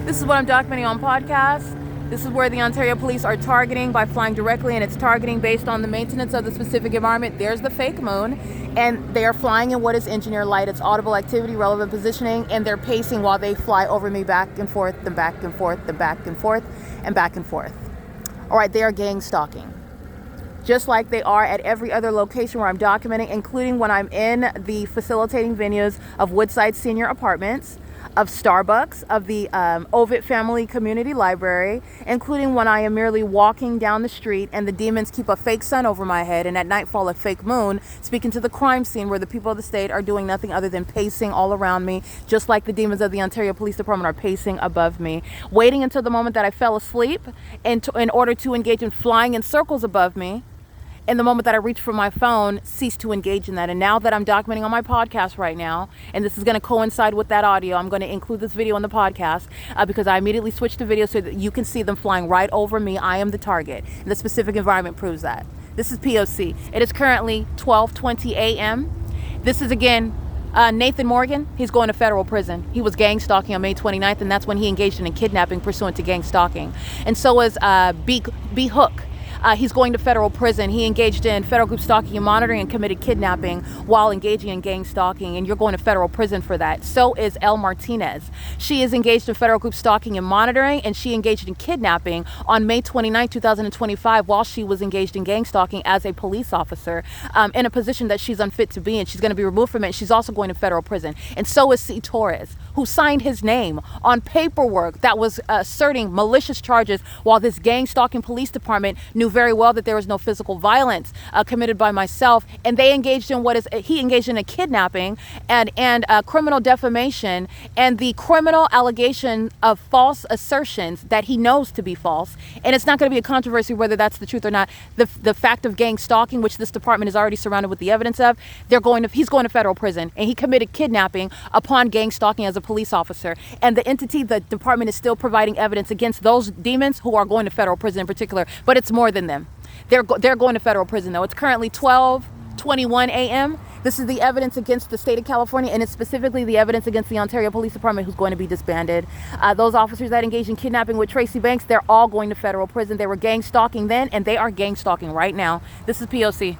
This is what I'm documenting on podcast. This is where the Ontario Police are targeting by flying directly, and it's targeting based on the maintenance of the specific environment. There's the fake moon, and they are flying in what is engineer light. It's audible activity, relevant positioning, and they're pacing while they fly over me back and forth, then back and forth, then back and forth, and back and forth. All right, they are gang stalking, just like they are at every other location where I'm documenting, including when I'm in the facilitating venues of Woodside Senior Apartments, of Starbucks, of the Ovid Family Community Library, including when I am merely walking down the street and the demons keep a fake sun over my head and at nightfall a fake moon, speaking to the crime scene where the people of the state are doing nothing other than pacing all around me, just like the demons of the Ontario Police Department are pacing above me, waiting until the moment that I fell asleep in order to engage in flying in circles above me. And the moment that I reach for my phone, cease to engage in that. And now that I'm documenting on my podcast right now, and this is going to coincide with that audio, I'm going to include this video on the podcast because I immediately switched to video so that you can see them flying right over me. I am the target. And the specific environment proves that. This is P.O.C. It is currently 12:20 a.m. This is, again, Nathan Morgan. He's going to federal prison. He was gang stalking on May 29th, and that's when he engaged in a kidnapping pursuant to gang stalking. And so is B. Hook. He's going to federal prison. He engaged in federal group stalking and monitoring and committed kidnapping while engaging in gang stalking, and you're going to federal prison for that. So is Elle Martinez. She is engaged in federal group stalking and monitoring, and she engaged in kidnapping on May 29, 2025 while she was engaged in gang stalking as a police officer in a position that she's unfit to be in. She's going to be removed from it. She's also going to federal prison. And so is C. Torres, who signed his name on paperwork that was asserting malicious charges while this gang stalking police department knew very well that there was no physical violence committed by myself, and they engaged in he engaged in a kidnapping and criminal defamation and the criminal allegation of false assertions that he knows to be false. And it's not going to be a controversy whether that's the truth or not. The fact of gang stalking, which this department is already surrounded with the evidence of, he's going to federal prison, and he committed kidnapping upon gang stalking as a police officer. And the department is still providing evidence against those demons who are going to federal prison in particular, but it's more than them. They're going to federal prison, though. It's currently 12:21 a.m. This is the evidence against the state of California, and it's specifically the evidence against the Ontario Police Department, who's going to be disbanded. Those officers that engaged in kidnapping with Tracy Banks, they're all going to federal prison. They were gang stalking then, and they are gang stalking right now. This is P.O.C.